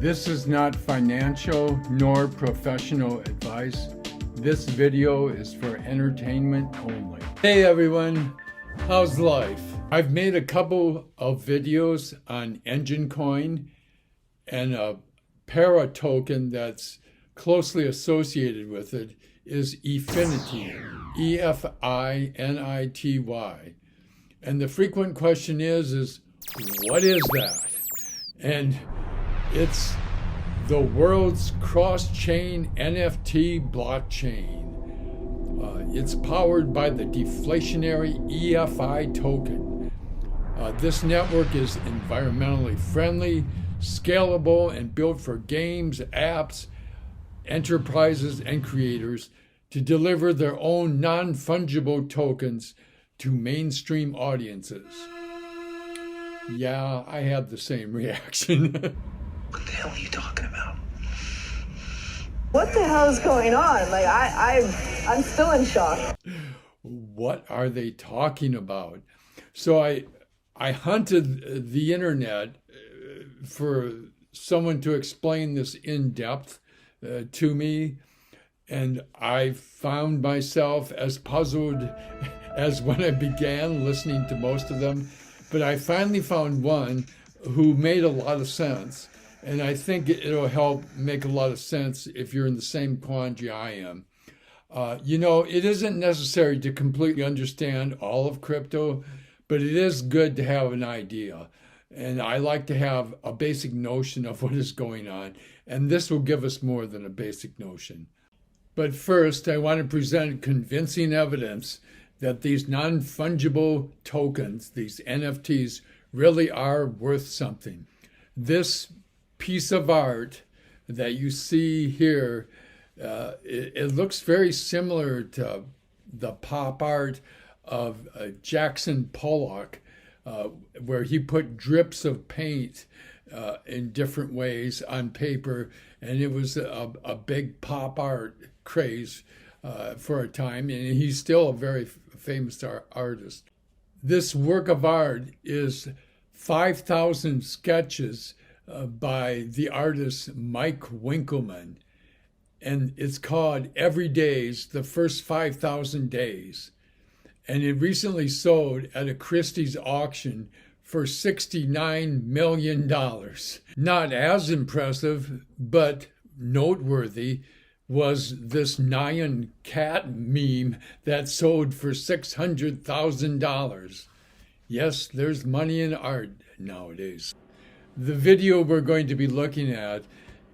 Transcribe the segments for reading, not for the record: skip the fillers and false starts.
This is not financial nor professional advice. This video is for entertainment only. Hey everyone, how's life? I've made a couple of videos on Enjin Coin and a para token that's closely associated with it is Efinity, E-F-I-N-I-T-Y. And the frequent question is what is that? And it's the world's cross-chain NFT blockchain. It's powered by the deflationary EFI token. This network is environmentally friendly, scalable, and built for games, apps, enterprises, and creators to deliver their own non-fungible tokens to mainstream audiences. Yeah, I had the same reaction. What the hell are you talking about? What the hell is going on? Like, I'm still in shock. What are they talking about? So I hunted the internet for someone to explain this in depth to me, and I found myself as puzzled as when I began listening to most of them. But I finally found one who made a lot of sense. And I think it'll help make a lot of sense if you're in the same quandary I am. It isn't necessary to completely understand all of crypto, but it is good to have an idea. And I like to have a basic notion of what is going on. And this will give us more than a basic notion. But first, I want to present convincing evidence that these non-fungible tokens, these NFTs, really are worth something. This piece of art that you see here, it looks very similar to the pop art of Jackson Pollock, where he put drips of paint in different ways on paper, and it was a big pop art craze for a time, and he's still a very famous artist. This work of art is 5,000 sketches by the artist Mike Winkelmann, and it's called Every Day's The First 5,000 Days. And it recently sold at a Christie's auction for $69 million. Not as impressive, but noteworthy, was this Nyan cat meme that sold for $600,000. Yes, there's money in art nowadays. The video we're going to be looking at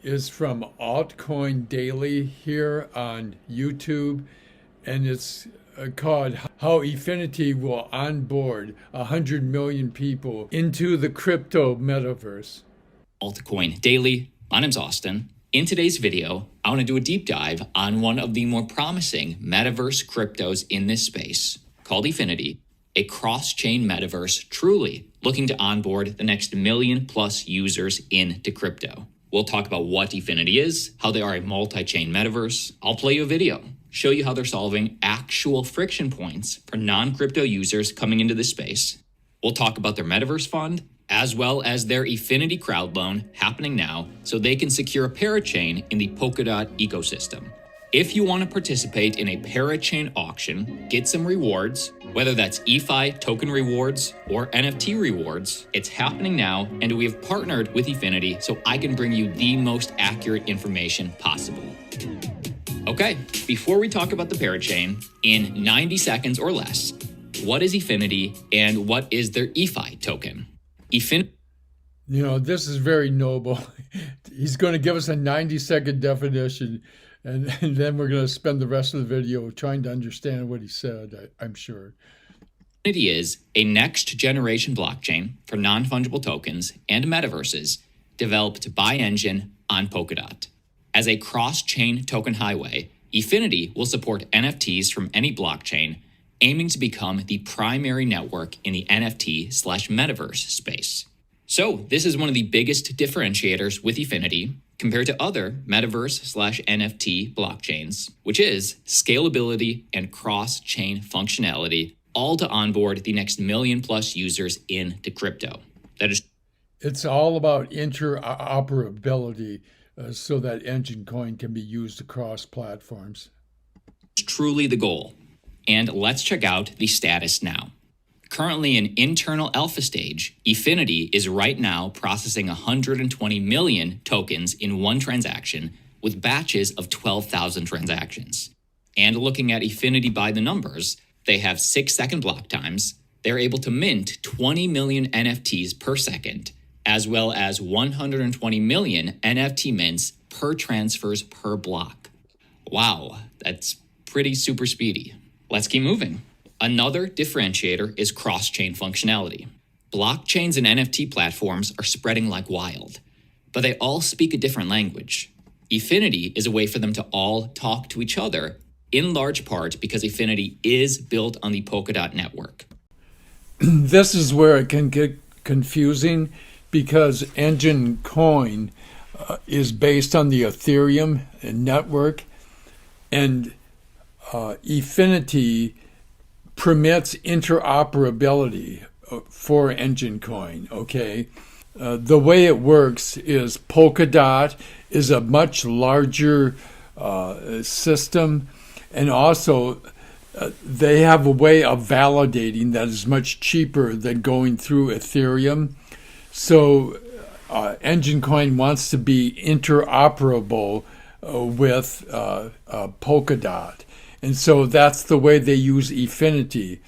is from Altcoin Daily here on YouTube, and it's called How Efinity Will Onboard 100 Million People into the Crypto Metaverse. Altcoin Daily, my name's Austin. In today's video, I want to do a deep dive on one of the more promising metaverse cryptos in this space, called Efinity, a cross-chain metaverse truly looking to onboard the next million-plus users into crypto. We'll talk about what Efinity is, how they are a multi-chain metaverse. I'll play you a video, show you how they're solving actual friction points for non-crypto users coming into this space. We'll talk about their metaverse fund, as well as their Efinity crowd loan happening now so they can secure a parachain in the Polkadot ecosystem. If you want to participate in a parachain auction, get some rewards, whether that's EFI token rewards or NFT rewards, it's happening now, and we have partnered with Efinity so I can bring you the most accurate information possible. Okay, before we talk about the parachain, in 90 seconds or less, what is Efinity and what is their EFI token? This is very noble. He's going to give us a 90-second definition, and then we're going to spend the rest of the video trying to understand what he said, I'm sure. Efinity is a next-generation blockchain for non-fungible tokens and metaverses developed by Enjin on Polkadot. As a cross-chain token highway, Efinity will support NFTs from any blockchain, aiming to become the primary network in the NFT/metaverse space. So this is one of the biggest differentiators with Efinity compared to other metaverse/NFT blockchains, which is scalability and cross-chain functionality, all to onboard the next million-plus users into crypto. That is It's all about interoperability so that Enjin Coin can be used across platforms. It's truly the goal. And let's check out the status now. Currently in internal alpha stage, Efinity is right now processing 120 million tokens in one transaction with batches of 12,000 transactions. And looking at Efinity by the numbers, they have 6-second block times. They're able to mint 20 million NFTs per second, as well as 120 million NFT mints per transfers per block. Wow, that's pretty super speedy. Let's keep moving. Another differentiator is cross-chain functionality. Blockchains and NFT platforms are spreading like wild, but they all speak a different language. Efinity is a way for them to all talk to each other, in large part because Efinity is built on the Polkadot network. This is where it can get confusing because Enjin Coin is based on the Ethereum network, and Efinity permits interoperability for Enjin Coin, okay? The way it works is Polkadot is a much larger system, and also they have a way of validating that is much cheaper than going through Ethereum. So Enjin Coin wants to be interoperable with Polkadot. And so that's the way they use Efinity.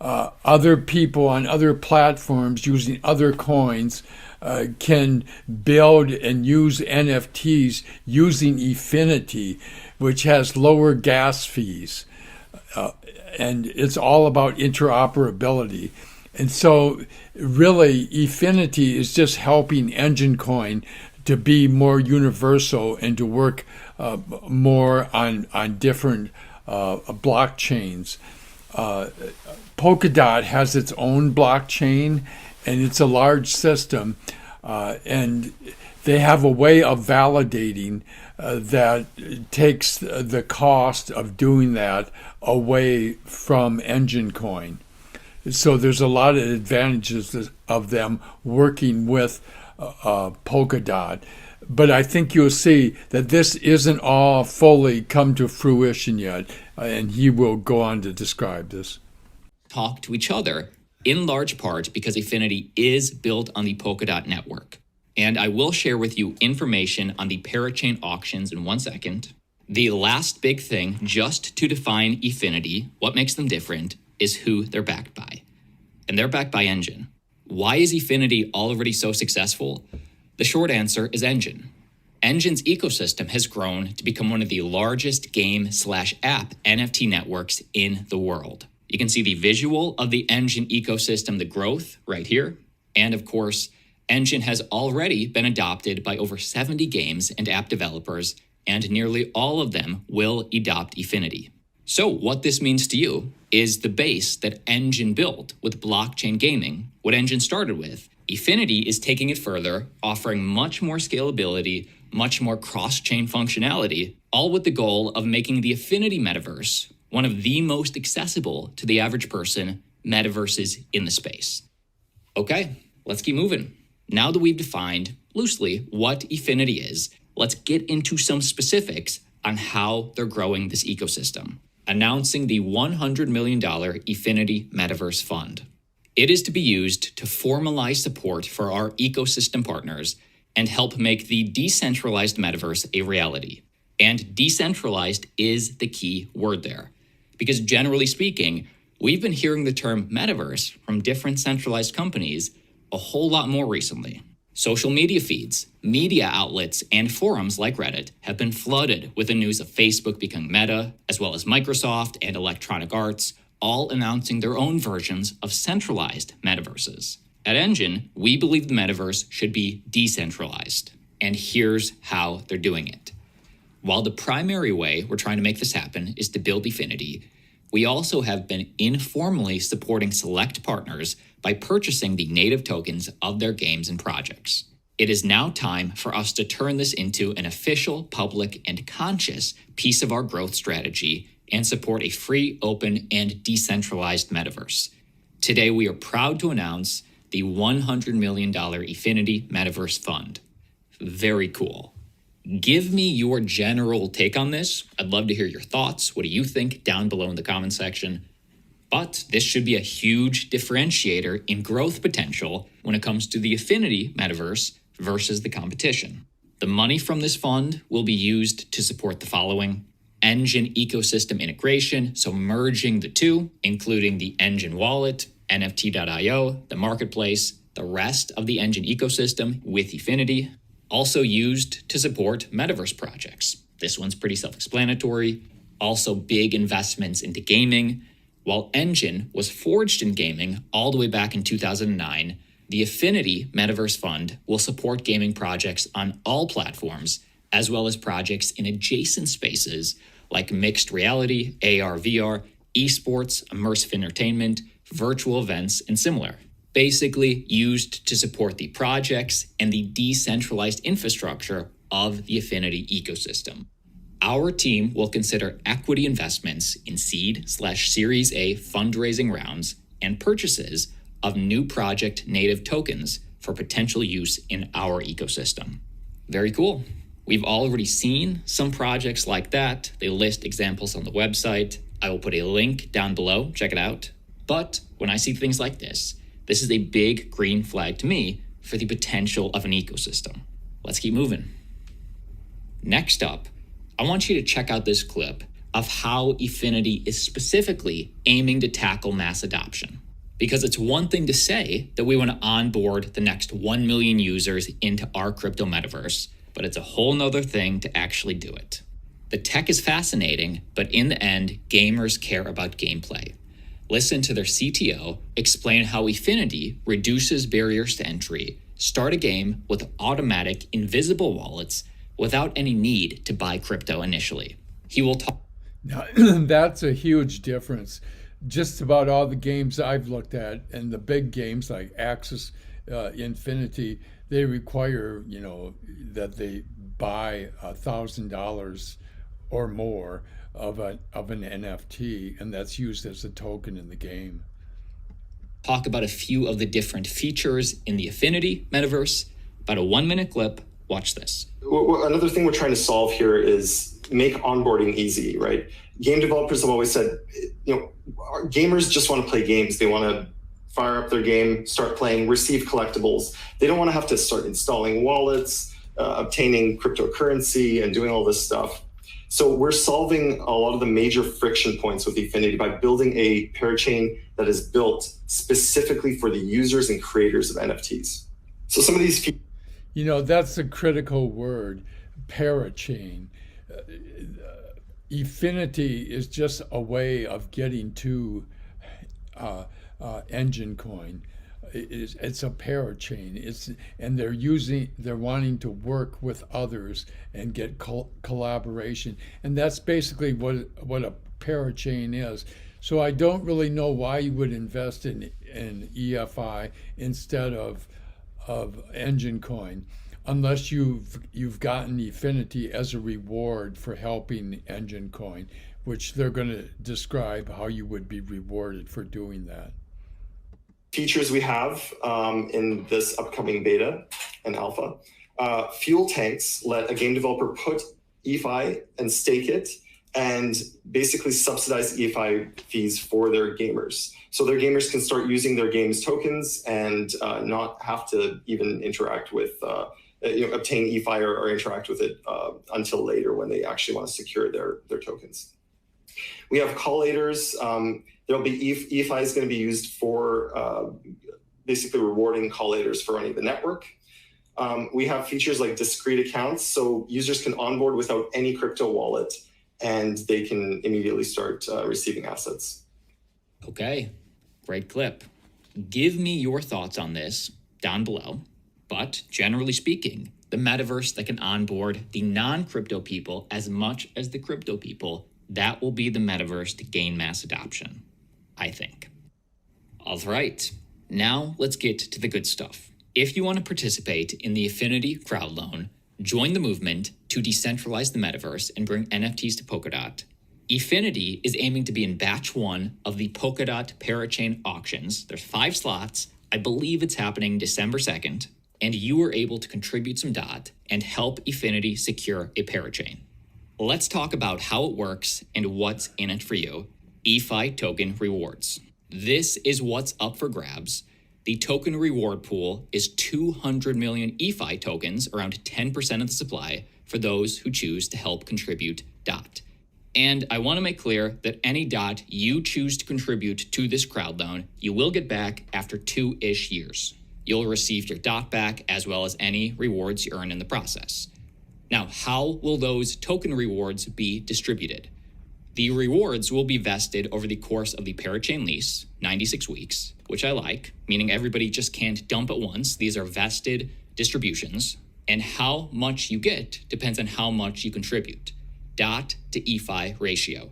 Other people on other platforms using other coins can build and use NFTs using Efinity, which has lower gas fees. And it's all about interoperability. And so really Efinity is just helping Enjin Coin to be more universal and to work more on different blockchains. Polkadot has its own blockchain, and it's a large system, and they have a way of validating that takes the cost of doing that away from Enjin Coin. So there's a lot of advantages of them working with Polkadot. But I think you'll see that this isn't all fully come to fruition yet, and he will go on to describe this. Talk to each other, in large part because Efinity is built on the Polkadot network. And I will share with you information on the parachain auctions in 1 second. The last big thing, just to define Efinity, what makes them different, is who they're backed by. And they're backed by Enjin. Why is Efinity already so successful? The short answer is Enjin. Enjin's ecosystem has grown to become one of the largest game/app NFT networks in the world. You can see the visual of the Enjin ecosystem, the growth right here. And of course, Enjin has already been adopted by over 70 games and app developers, and nearly all of them will adopt Efinity. So what this means to you is the base that Enjin built with blockchain gaming, what Enjin started with. Efinity is taking it further, offering much more scalability, much more cross-chain functionality, all with the goal of making the Efinity Metaverse one of the most accessible to the average person metaverses in the space. Okay, let's keep moving. Now that we've defined loosely what Efinity is, let's get into some specifics on how they're growing this ecosystem. Announcing the $100 million Efinity Metaverse Fund. It is to be used to formalize support for our ecosystem partners and help make the decentralized metaverse a reality. And decentralized is the key word there. Because generally speaking, we've been hearing the term metaverse from different centralized companies a whole lot more recently. Social media feeds, media outlets, and forums like Reddit have been flooded with the news of Facebook becoming Meta, as well as Microsoft and Electronic Arts, all announcing their own versions of centralized metaverses. At Enjin, we believe the metaverse should be decentralized, and here's how they're doing it. While the primary way we're trying to make this happen is to build Efinity, we also have been informally supporting select partners by purchasing the native tokens of their games and projects. It is now time for us to turn this into an official, public, and conscious piece of our growth strategy and support a free, open, and decentralized metaverse. Today, we are proud to announce the $100 million Efinity Metaverse Fund. Very cool. Give me your general take on this. I'd love to hear your thoughts. What do you think down below in the comment section? But this should be a huge differentiator in growth potential when it comes to the Efinity Metaverse versus the competition. The money from this fund will be used to support the following: Enjin ecosystem integration, so merging the two, including the Enjin wallet, NFT.io, the marketplace, the rest of the Enjin ecosystem with Efinity. Also used to support Metaverse projects. This one's pretty self-explanatory. Also big investments into gaming. While Enjin was forged in gaming all the way back in 2009, the Efinity Metaverse Fund will support gaming projects on all platforms, as well as projects in adjacent spaces like mixed reality, AR, VR, esports, immersive entertainment, virtual events, and similar. Basically used to support the projects and the decentralized infrastructure of the Efinity ecosystem. Our team will consider equity investments in seed/Series A fundraising rounds and purchases of new project native tokens for potential use in our ecosystem. Very cool. We've already seen some projects like that. They list examples on the website. I will put a link down below. Check it out. But when I see things like this is a big green flag to me for the potential of an ecosystem. Let's keep moving. Next up, I want you to check out this clip of how Efinity is specifically aiming to tackle mass adoption. Because it's one thing to say that we want to onboard the next 1 million users into our crypto metaverse, but it's a whole nother thing to actually do it. The tech is fascinating, but in the end, gamers care about gameplay. Listen to their CTO explain how Efinity reduces barriers to entry, start a game with automatic invisible wallets without any need to buy crypto initially. He will talk. Now, that's a huge difference. Just about all the games I've looked at, and the big games like Axis Infinity, they require, that they buy $1,000 or more of an NFT, and that's used as a token in the game. Talk about a few of the different features in the Efinity Metaverse. About a 1-minute clip. Watch this. Another thing we're trying to solve here is make onboarding easy, right? Game developers have always said, gamers just want to play games. They want to fire up their game, start playing, receive collectibles. They don't want to have to start installing wallets, obtaining cryptocurrency, and doing all this stuff. So we're solving a lot of the major friction points with Efinity by building a parachain that is built specifically for the users and creators of NFTs. So some of these that's a critical word, parachain. Efinity is just a way of getting to Enjin coin. It's a parachain. And they're wanting to work with others and get collaboration, and that's basically what a parachain is. So I don't really know why you would invest in EFI instead of Enjin coin, unless you've gotten Efinity as a reward for helping Enjin coin, which they're going to describe how you would be rewarded for doing that. Features we have in this upcoming beta and alpha. Fuel tanks let a game developer put EFI and stake it and basically subsidize EFI fees for their gamers. So their gamers can start using their game's tokens and not have to even interact with, obtain EFI or interact with it until later when they actually want to secure their tokens. We have collators. There'll be EFI is going to be used for basically rewarding collators for running the network. We have features like discrete accounts, so users can onboard without any crypto wallet, and they can immediately start receiving assets. Okay, great clip. Give me your thoughts on this down below. But generally speaking, the metaverse that can onboard the non-crypto people as much as the crypto people, that will be the metaverse to gain mass adoption, I think. All right, now let's get to the good stuff. If you want to participate in the Efinity crowd loan, join the movement to decentralize the metaverse and bring NFTs to Polkadot. Efinity is aiming to be in batch 1 of the Polkadot parachain auctions. There's 5 slots I believe it's happening December 2nd, and you are able to contribute some DOT and help Efinity secure a parachain. Let's talk about how it works and what's in it for you. EFI token rewards. This is what's up for grabs. The token reward pool is 200 million EFI tokens, around 10% of the supply, for those who choose to help contribute DOT. And I want to make clear that any DOT you choose to contribute to this crowd loan, you will get back after 2-ish years. You'll receive your DOT back as well as any rewards you earn in the process. Now, how will those token rewards be distributed? The rewards will be vested over the course of the parachain lease, 96 weeks, which I like, meaning everybody just can't dump at once. These are vested distributions, and how much you get depends on how much you contribute. DOT to EFI ratio.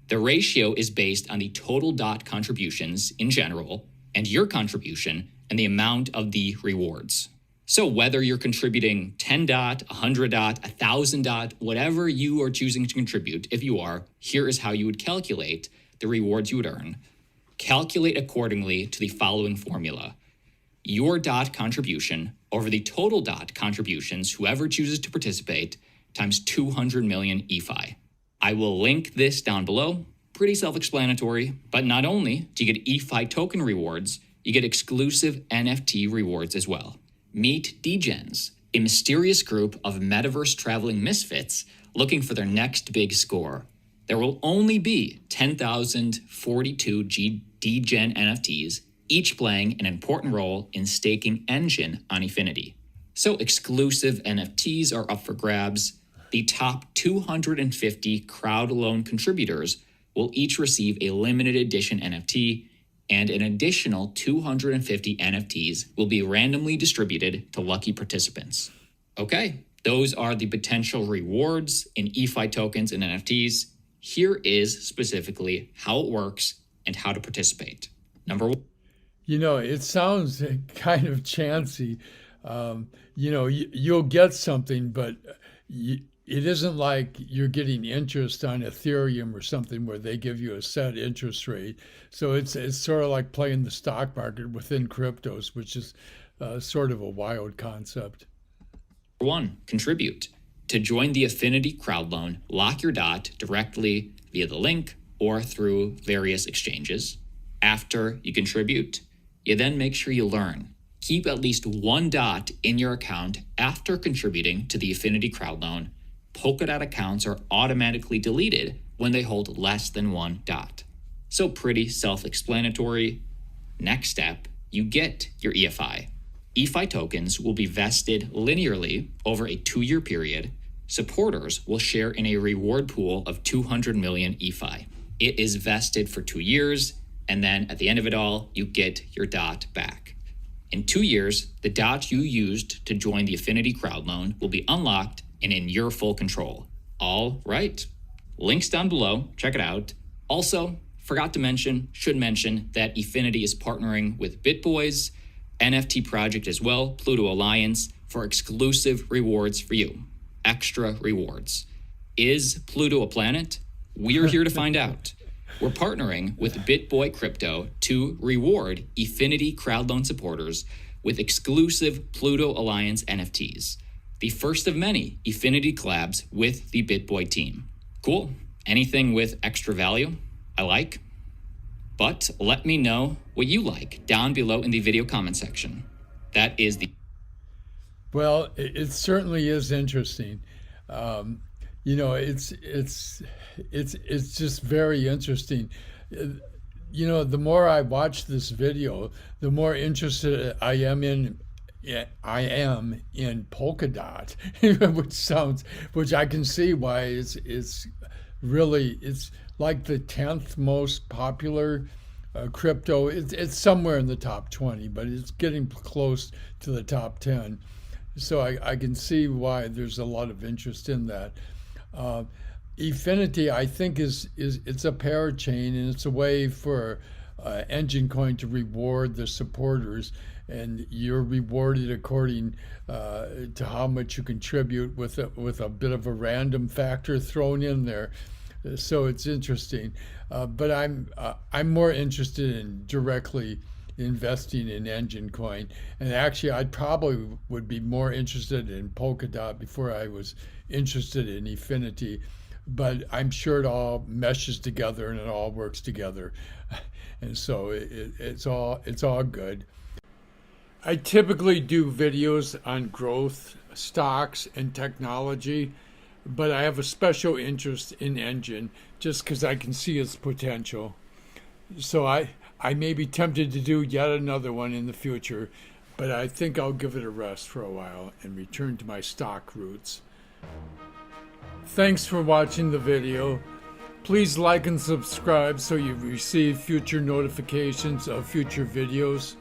The ratio is based on the total DOT contributions in general and your contribution and the amount of the rewards. So whether you're contributing 10 DOT, 100 DOT, 1,000 DOT, whatever you are choosing to contribute, if you are, here is how you would calculate the rewards you would earn. Calculate accordingly to the following formula. Your DOT contribution over the total DOT contributions, whoever chooses to participate, times 200 million EFI. I will link this down below. Pretty self-explanatory, but not only do you get EFI token rewards, you get exclusive NFT rewards as well. Meet Degens, a mysterious group of metaverse traveling misfits looking for their next big score. There will only be 10,042 Degen NFTs, each playing an important role in staking Enjin on Efinity. So exclusive NFTs are up for grabs. The top 250 crowd loan contributors will each receive a limited edition NFT, and an additional 250 NFTs will be randomly distributed to lucky participants. Okay, those are the potential rewards in EFI tokens and NFTs. Here is specifically how it works and how to participate. Number one. You know, it sounds kind of chancy. You'll get something, but it isn't like you're getting interest on Ethereum or something where they give you a set interest rate. So it's sort of like playing the stock market within cryptos, which is sort of a wild concept. Number one, contribute. To join the Efinity crowd loan, lock your DOT directly via the link or through various exchanges. After you contribute, you then make sure you learn. Keep at least one DOT in your account after contributing to the Efinity crowd loan. Polkadot accounts are automatically deleted when they hold less than one DOT. So pretty self-explanatory. Next step, you get your EFI. EFI tokens will be vested linearly over a 2-year period. Supporters will share in a reward pool of 200 million EFI. It is vested for 2 years, and then at the end of it all, you get your DOT back. In 2 years, the DOT you used to join the Efinity crowd loan will be unlocked and in your full control. All right. Links down below. Check it out. Also, should mention that Efinity is partnering with BitBoys, NFT project as well, Pluto Alliance, for exclusive rewards for you. Extra rewards. Is Pluto a planet? We're here to find out. We're partnering with BitBoy Crypto to reward Efinity crowd loan supporters with exclusive Pluto Alliance NFTs. The first of many Efinity collabs with the BitBoy team. Cool. Anything with extra value, I like. But let me know what you like down below in the video comment section. That is the... Well, it certainly is interesting. It's just very interesting. The more I watch this video, the more interested I am in Polkadot, which I can see why it's like the 10th most popular crypto. It's somewhere in the top 20, but it's getting close to the top 10. So I can see why there's a lot of interest in that. Efinity, I think, it's a parachain, and it's a way for Enjin Coin to reward the supporters, and you're rewarded according to how much you contribute with a bit of a random factor thrown in there. So it's interesting, but I'm more interested in directly investing in Enjin coin. And actually, I probably would be more interested in Polkadot before I was interested in Efinity. But I'm sure it all meshes together and it all works together. And so it's all good. I typically do videos on growth, stocks, and technology, but I have a special interest in Enjin just because I can see its potential. So I may be tempted to do yet another one in the future, but I think I'll give it a rest for a while and return to my stock roots. Thanks for watching the video. Please like and subscribe so you receive future notifications of future videos.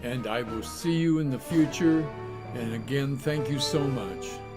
And I will see you in the future. And again, thank you so much.